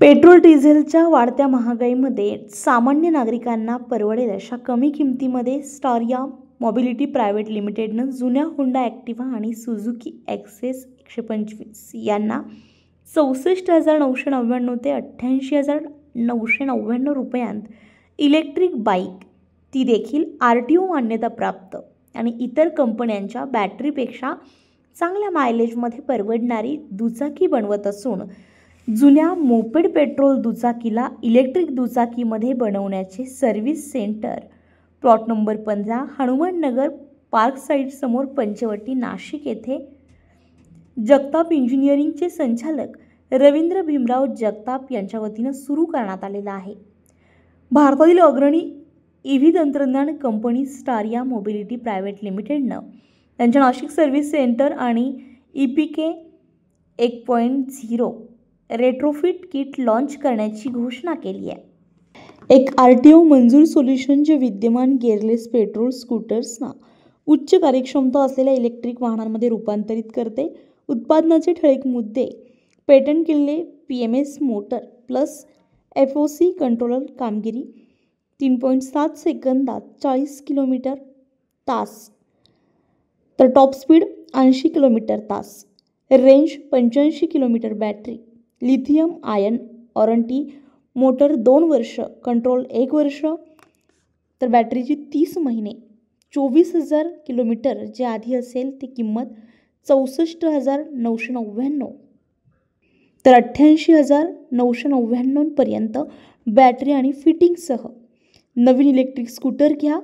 Petrol डिझेलच्या वाढत्या महागाईमध्ये सामान्य नागरिकांना परवडेल अशा कमी किमतीमध्ये स्टारिया मोबिलिटी प्रायव्हेट लिमिटेडनं जुन्या होंडा ॲक्टिवा आणि सुझुकी ॲक्सेस 125 यांना 64,999 ते 88,999 रुपयांत इलेक्ट्रिक बाईक, ती देखील RTO मान्यताप्राप्त आणि इतर कंपन्यांच्या बॅटरीपेक्षा चांगल्या मायलेजमध्ये परवडणारी दुचाकी बनवत असून जुन्या मोपेड पेट्रोल दुचाकीला इलेक्ट्रिक दुचाकीमध्ये बनवण्याचे service centre plot number 15 Hanuman Nagar park side समोर पंचवटी नाशिक येथे जगताप इंजिनिअरिंगचे संचालक रवींद्र भीमराव जगताप यांच्या वतीनं सुरू करण्यात आलेला आहे। भारतातील अग्रणी EV तंत्रज्ञान कंपनी स्टारिया मोबिलिटी प्रायव्हेट लिमिटेडनं त्यांच्या नाशिक सर्व्हिस सेंटर आणि EPK 1.0 रेट्रोफिट किट लॉन्च करण्याची घोषणा केली आहे। एक RTO मंजूर सोल्युशन जे विद्यमान गिअरलेस पेट्रोल स्कूटर्सना उच्च कार्यक्षमता असलेल्या इलेक्ट्रिक वाहनांमध्ये रूपांतरित करते। उत्पादनाचे ठळक मुद्दे: पेटंट केलेले PMS motor plus FOC controller कामगिरी, 3.7 सेकंदात 40 किलोमीटर तास, तर टॉप स्पीड 80 किलोमीटर तास, range 85 kilometre, battery lithium ion, warranty motor 2 वर्ष, कंट्रोल 1 वर्ष, तर बॅटरीची 30 महिने, 24,000 किलोमीटर जे आधी असेल ती किंमत 64,999 तर 88,999 पर्यंत बॅटरी आणि फिटिंगसह नवीन इलेक्ट्रिक स्कूटर घ्या।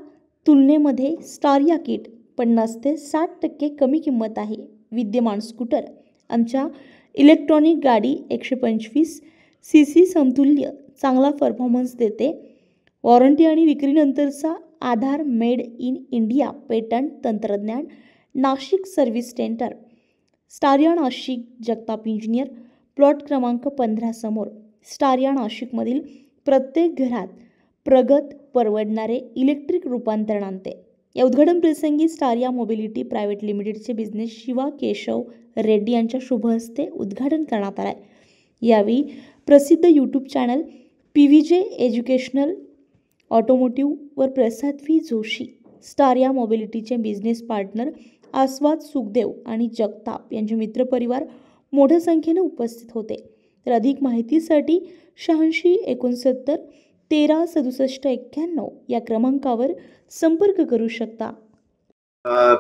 तुलनेमध्ये स्टारिया किट 50 ते 60% कमी किंमत आहे। विद्यमान स्कूटर आमच्या इलेक्ट्रॉनिक गाडी 125 CC समतुल्य चांगला परफॉर्मन्स देते। वॉरंटी आणि विक्रीनंतरचा आधार मेड इन इंडिया पेटंट तंत्रज्ञान Nashik service centre Staria Nashik Jagtap engineer plot क्रमांक 15 समोर स्टारिया नाशिकमधील प्रत्येक घरात प्रगत परवडणारे इलेक्ट्रिक रूपांतरण आणते। या उद्घाटन प्रसंगी स्टारिया मोबिलिटी प्रायव्हेट लिमिटेडचे बिझनेस शिवा केशव रेड्डी यांच्या शुभ हस्ते उद्घाटन करण्यात आले। यावेळी प्रसिद्ध YouTube channel PVJ educational automotive वर प्रसाद V जोशी, स्टारिया मोबिलिटीचे बिझनेस पार्टनर आस्वाद सुखदेव आणि जगताप यांचे मित्रपरिवार मोठ्या संख्येने उपस्थित होते। तर अधिक माहितीसाठी 86 69 13 67 91 या क्रमांकावर संपर्क करू शकता।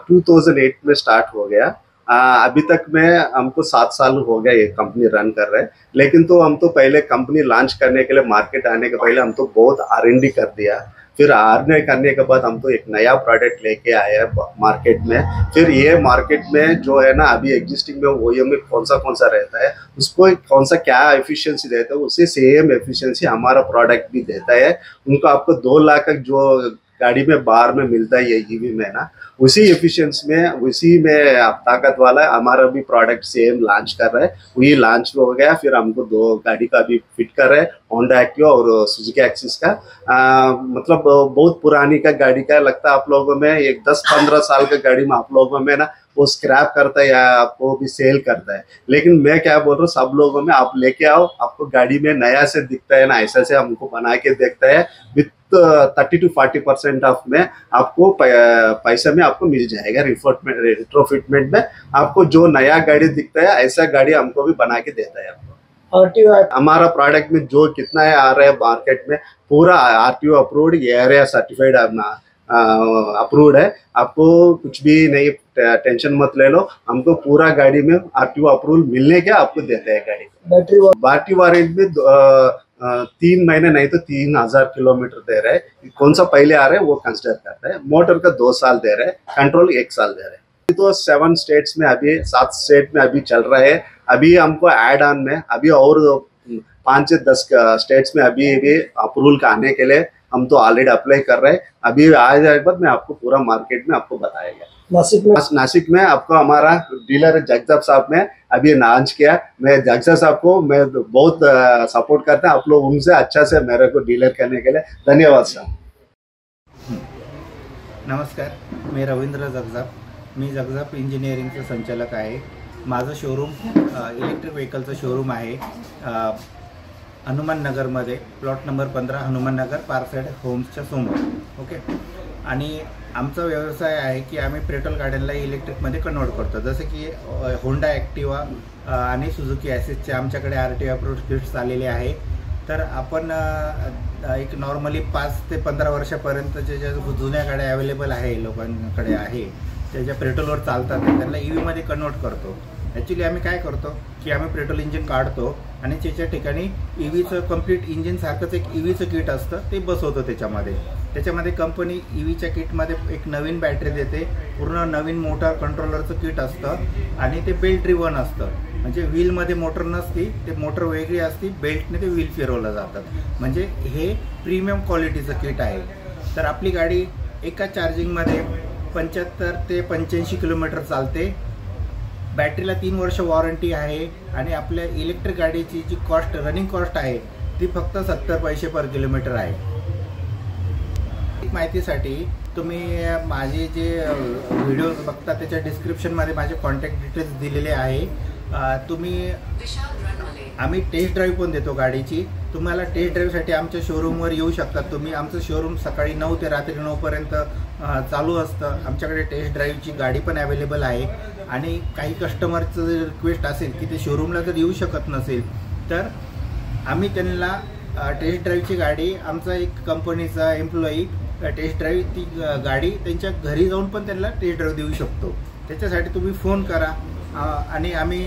2008 में स्टार्ट हो गया। अभी तक में हमको 7 साल हो गया ये कंपनी रन कर रहे हैं। लेकिन तो हम तो पहले कंपनी लॉन्च करने के लिए मार्केट आने के पहले हम तो बहुत R&D कर दिया। फिर R&D करने के बाद हम तो एक नया प्रोडक्ट लेके आए हैं मार्केट में। फिर ये मार्केट में जो है ना अभी एग्जिस्टिंग में OEM में कौन सा रहता है, उसको कौन सा क्या एफिशिएंसी देता है, उसी सेम एफिशिएंसी हमारा प्रोडक्ट भी देता है। उनको आपको 2 लाख जो गाड़ी में बाहर में मिलता है ये EV में ना, उसी एफिशिएंसी में उसी में आप ताकत वाला हमारा भी प्रोडक्ट सेम लॉन्च कर रहा है। वही लॉन्च हो गया। फिर हमको 2 गाड़ी का भी फिट कर रहे हैं, होंडा एक्टिवा और सुजुकी एक्सिस का। मतलब बहुत पुरानी का गाड़ी का लगता है आप लोगों में, एक 10-15 साल का गाड़ी में आप लोगों में ना वो स्क्रैप करता है या आपको भी सेल करता है। लेकिन मैं क्या बोल रहा हूँ, सब लोगों में आप लेके आओ, आपको गाड़ी में नया से दिखता है ना, ऐसा से हमको बना के देखता है। विथ 30 to 40% ऑफ में आपको पैसे में आपको मिल जाएगा। रेट्रोफिटमेंट में आपको जो नया गाड़ी दिखता है ऐसा गाड़ी हमको भी बना के देता है। आपको हमारा प्रोडक्ट में जो कितना है आ रहा है मार्केट में, पूरा RTO approved, area certified approved है। आपको कुछ भी नहीं टेंशन मत ले लो, हमको पूरा गाड़ी में RTO अप्रूवल मिलने के आपको देते हैं गाड़ी। बैटरी वारंटी में 3 महीने नहीं तो 3,000 किलोमीटर दे रहे हैं। कौन सा पहले आ रहा है वो कंसिडर करता है। मोटर का 2 साल दे रहे हैं, कंट्रोल 1 साल दे रहे हैं। तो 7 स्टेट्स में अभी 7 स्टेट में अभी चल रहा है। अभी हमको एड ऑन में अभी और 5 से 10 स्टेट्स में अभी अप्रूवल का आने के लिए हम तो ऑलरेडी अप्लाई कर रहे हैं। अभी आ जाए बाद मैं आपको पूरा मार्केट में आपको बताएगा। नासिक में आपको हमारा डीलर जगताप साहब ने अभी लॉन्च किया। मैं जगताप साहब को मैं बहुत सपोर्ट करता हूँ। आप लोग उनसे अच्छा से मेरे को डीलर करने के लिए धन्यवाद सर। नमस्कार, मी रवींद्र जगताप, मी जगताप इंजिनिअरिंगचा संचालक आहे। माझं शोरूम इलेक्ट्रिक व्हेकलचं शोरूम आहे। हनुमान नगरमध्ये, प्लॉट नंबर 15 हनुमान नगर, पारसाईड होम्सच्या समोर. ओके. आणि आमचा व्यवसाय आहे की आम्ही पेट्रोल गाड्यांना इलेक्ट्रिकमध्ये कन्वर्ट करतो. जसे की होंडा ॲक्टिवा आणि सुझुकी ॲसेसचे आमच्याकडे RTO अप्रूव्ड किट्स आलेले आहे. तर आपण एक नॉर्मली 5 ते 15 वर्षापर्यंतच्या ज्या जुन्या गाड्या अवेलेबल आहे लोकांकडे आहे, त्या ज्या पेट्रोलवर चालतात त्यांना EVमध्ये कन्वर्ट करतो. ॲक्च्युली आम्ही काय करतो की आम्ही पेट्रोल इंजिन काढतो आणि त्याच्या ठिकाणी EVचं कम्प्लीट इंजिनसारखंच एक EVचं किट असतं ते बसवतो. त्याच्यामध्ये कंपनी EVच्या किटमध्ये एक नवीन बॅटरी देते, पूर्ण नवीन मोटर कंट्रोलरचं किट असतं आणि ते बेल्ट ड्रिव्हन असतं. म्हणजे व्हीलमध्ये मोटर नसती, ते मोटर वेगळी असती, बेल्टने ते व्हील फिरवलं जातात. म्हणजे हे प्रीमियम क्वालिटीचं किट आहे. तर आपली गाडी एका चार्जिंगमध्ये 75 ते 85 किलोमीटर चालते. बॅटरीला 3 वर्ष वॉरंटी आहे आणि आपल्या इलेक्ट्रिक गाडीची जी कॉस्ट, रनिंग कॉस्ट आहे ती फक्त 70 पैसे पर किलोमीटर आहे. माहितीसाठी तुम्ही माझे जे व्हिडिओज बघता त्याच्या डिस्क्रिप्शनमध्ये माझे कॉन्टॅक्ट डिटेल्स दिलेले आहे. आम्ही टेस्ट ड्राईव्ह पण देतो गाडीची. तुम्हाला टेस्ट ड्राईव्हसाठी आमच्या शोरूमवर येऊ शकतात तुम्ही. आमचं शोरूम सकाळी 9 ते रात्री 9 पर्यंत चालू असतं. आमच्याकडे टेस्ट ड्राईव्हची गाडी पण अवेलेबल आहे. आणि काही कस्टमरचं जर रिक्वेस्ट असेल की ते शोरूमला जर येऊ शकत नसेल तर आम्ही त्यांना टेस्ट ड्राईव्हची गाडी, आमचा एक कंपनीचा एम्प्लॉई टेस्ट ड्राईव्ह ती गाडी त्यांच्या घरी जाऊन पण त्यांना टेस्ट ड्राईव्ह देऊ शकतो. त्याच्यासाठी तुम्ही फोन करा आणि आम्ही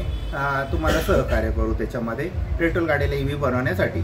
तुम्हाला सहकार्य करू त्याच्यामध्ये पेट्रोल गाडीला EV बनवण्यासाठी.